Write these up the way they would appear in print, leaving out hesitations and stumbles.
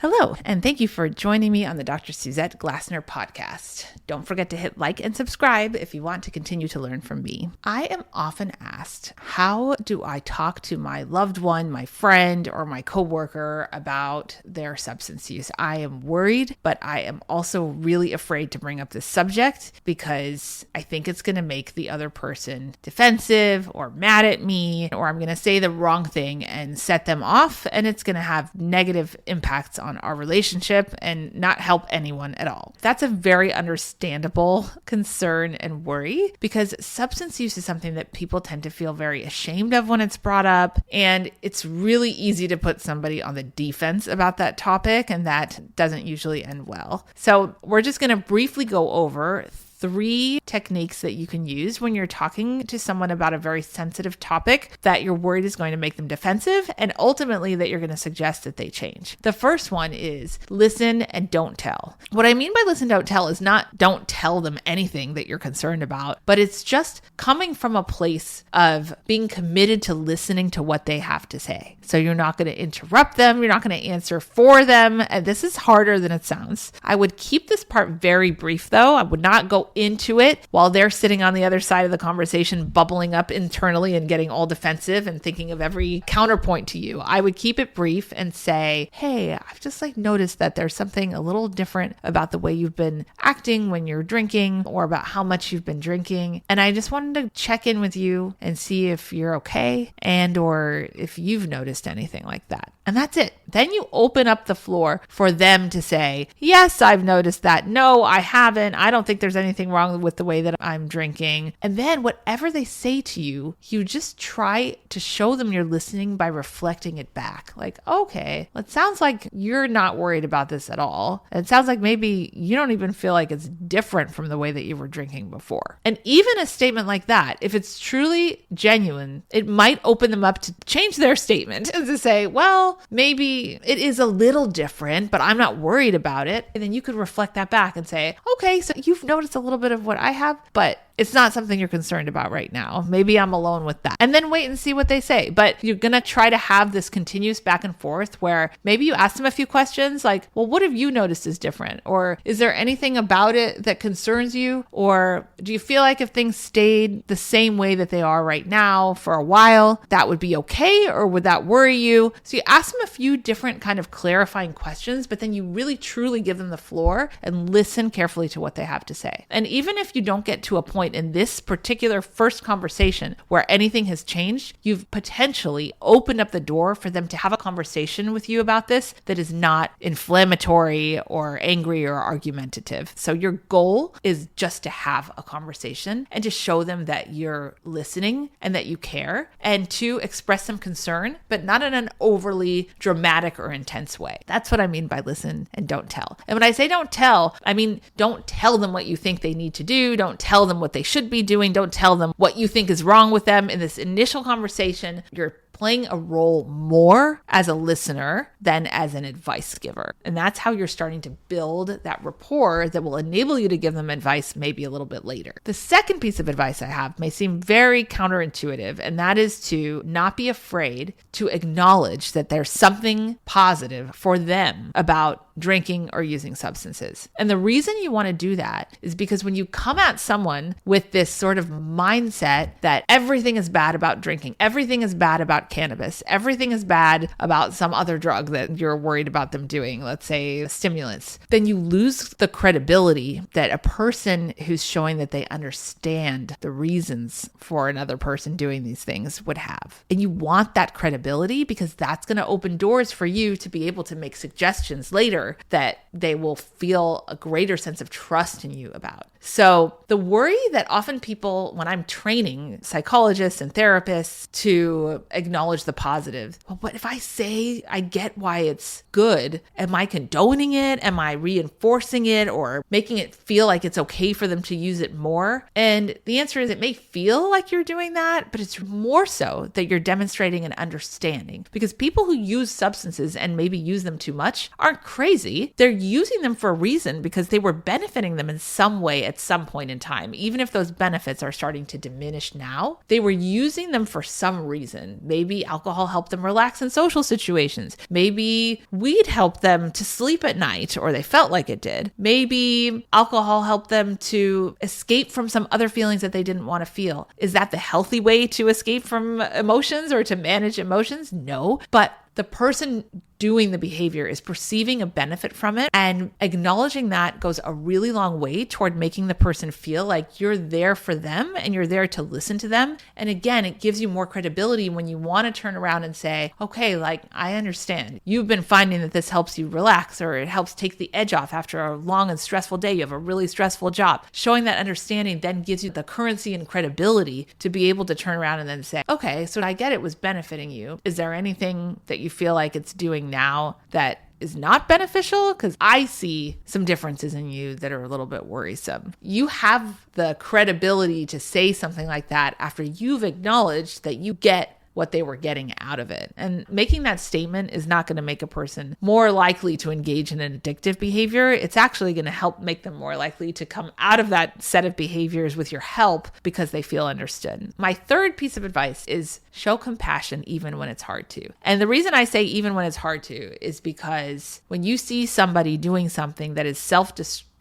Hello, and thank you for joining me on the Dr. Suzette Glassner podcast. Don't forget to hit like and subscribe if you want to continue to learn from me. I am often asked, how do I talk to my loved one, my friend, or my coworker about their substance use? I am worried, but I am also really afraid to bring up this subject because I think it's going to make the other person defensive or mad at me, or I'm going to say the wrong thing and set them off, and it's going to have negative impacts on our relationship and not help anyone at all. That's a very understandable concern and worry because substance use is something that people tend to feel very ashamed of when it's brought up. And it's really easy to put somebody on the defense about that topic, and that doesn't usually end well. So we're just going to briefly go over 3 techniques that you can use when you're talking to someone about a very sensitive topic that you're worried is going to make them defensive and ultimately that you're going to suggest that they change. The first one is listen and don't tell. What I mean by listen, don't tell is not don't tell them anything that you're concerned about, but it's just coming from a place of being committed to listening to what they have to say. So you're not going to interrupt them. You're not going to answer for them. And this is harder than it sounds. I would keep this part very brief though. I would not go into it while they're sitting on the other side of the conversation, bubbling up internally and getting all defensive and thinking of every counterpoint to you. I would keep it brief and say, hey, I've just noticed that there's something a little different about the way you've been acting when you're drinking or about how much you've been drinking. And I just wanted to check in with you and see if you're okay and or if you've noticed anything like that. And that's it. Then you open up the floor for them to say, yes, I've noticed that. No, I haven't. I don't think there's anything wrong with the way that I'm drinking. And then whatever they say to you, you just try to show them you're listening by reflecting it back. Like, okay, well, it sounds like you're not worried about this at all. It sounds like maybe you don't even feel like it's different from the way that you were drinking before. And even a statement like that, if it's truly genuine, it might open them up to change their statement and to say, well, maybe it is a little different, but I'm not worried about it. And then you could reflect that back and say, okay, so you've noticed a little bit of what I have, but it's not something you're concerned about right now. Maybe I'm alone with that. And then wait and see what they say. But you're going to try to have this continuous back and forth where maybe you ask them a few questions like, well, what have you noticed is different? Or is there anything about it that concerns you? Or do you feel like if things stayed the same way that they are right now for a while, that would be okay? Or would that worry you? So you ask them a few different kind of clarifying questions, but then you really truly give them the floor and listen carefully to what they have to say. And even if you don't get to a point in this particular first conversation where anything has changed, you've potentially opened up the door for them to have a conversation with you about this that is not inflammatory or angry or argumentative. So your goal is just to have a conversation and to show them that you're listening and that you care and to express some concern, but not in an overly dramatic or intense way. That's what I mean by listen and don't tell. And when I say don't tell, I mean don't tell them what you think they need to do. Don't tell them what they should be doing. Don't tell them what you think is wrong with them. In this initial conversation, you're playing a role more as a listener than as an advice giver. And that's how you're starting to build that rapport that will enable you to give them advice maybe a little bit later. The second piece of advice I have may seem very counterintuitive, and that is to not be afraid to acknowledge that there's something positive for them about drinking or using substances. And the reason you want to do that is because when you come at someone with this sort of mindset that everything is bad about drinking, everything is bad about cannabis, everything is bad about some other drug that you're worried about them doing, let's say stimulants, then you lose the credibility that a person who's showing that they understand the reasons for another person doing these things would have. And you want that credibility because that's going to open doors for you to be able to make suggestions later that they will feel a greater sense of trust in you about. So the worry that often people, when I'm training psychologists and therapists to acknowledge the positive, well, what if I say I get why it's good? Am I condoning it? Am I reinforcing it or making it feel like it's okay for them to use it more? And the answer is it may feel like you're doing that, but it's more so that you're demonstrating an understanding because people who use substances and maybe use them too much aren't crazy. They're using them for a reason because they were benefiting them in some way at some point in time. Even if those benefits are starting to diminish now, they were using them for some reason. Maybe Maybe alcohol helped them relax in social situations. Maybe weed helped them to sleep at night, or they felt like it did. Maybe alcohol helped them to escape from some other feelings that they didn't want to feel. Is that the healthy way to escape from emotions or to manage emotions? No, but the person doing the behavior is perceiving a benefit from it, and acknowledging that goes a really long way toward making the person feel like you're there for them and you're there to listen to them. And again, it gives you more credibility when you want to turn around and say, okay, like, I understand. You've been finding that this helps you relax, or it helps take the edge off after a long and stressful day. You have a really stressful job. Showing that understanding then gives you the currency and credibility to be able to turn around and then say, okay, so I get it was benefiting you. Is there anything that you feel like it's doing now that is not beneficial? Because I see some differences in you that are a little bit worrisome. You have the credibility to say something like that after you've acknowledged that you get what they were getting out of it. And making that statement is not going to make a person more likely to engage in an addictive behavior. It's actually going to help make them more likely to come out of that set of behaviors with your help because they feel understood. My third piece of advice is show compassion even when it's hard to. And the reason I say even when it's hard to is because when you see somebody doing something that is self-destructive,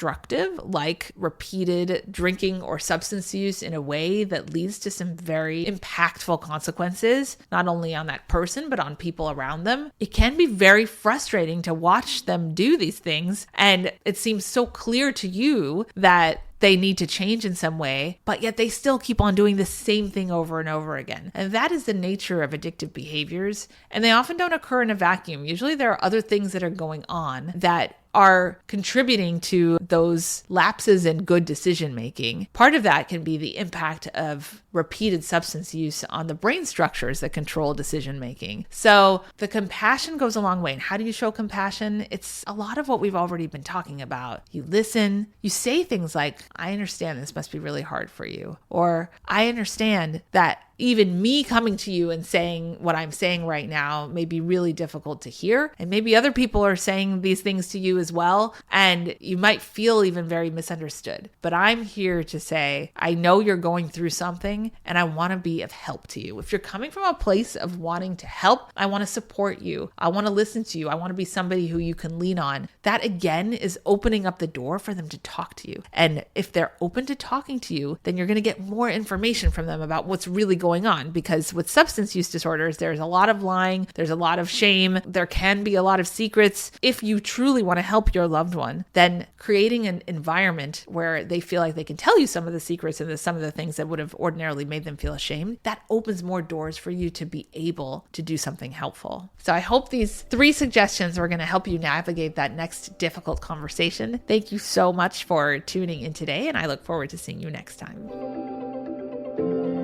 like repeated drinking or substance use in a way that leads to some very impactful consequences, not only on that person, but on people around them, it can be very frustrating to watch them do these things. And it seems so clear to you that they need to change in some way, but yet they still keep on doing the same thing over and over again. And that is the nature of addictive behaviors. And they often don't occur in a vacuum. Usually there are other things that are going on that are contributing to those lapses in good decision making. Part of that can be the impact of repeated substance use on the brain structures that control decision making. So the compassion goes a long way. And how do you show compassion? It's a lot of what we've already been talking about. You listen, you say things like, I understand this must be really hard for you. Or I understand that even me coming to you and saying what I'm saying right now may be really difficult to hear. And maybe other people are saying these things to you as well. And you might feel even very misunderstood. But I'm here to say, I know you're going through something and I want to be of help to you. If you're coming from a place of wanting to help, I want to support you. I want to listen to you. I want to be somebody who you can lean on. That again is opening up the door for them to talk to you. And if they're open to talking to you, then you're going to get more information from them about what's really going on, because with substance use disorders, there's a lot of lying, there's a lot of shame, there can be a lot of secrets. If you truly want to help your loved one, then creating an environment where they feel like they can tell you some of the secrets and some of the things that would have ordinarily made them feel ashamed, that opens more doors for you to be able to do something helpful. So I hope these 3 suggestions are going to help you navigate that next difficult conversation. Thank you so much for tuning in today, and I look forward to seeing you next time.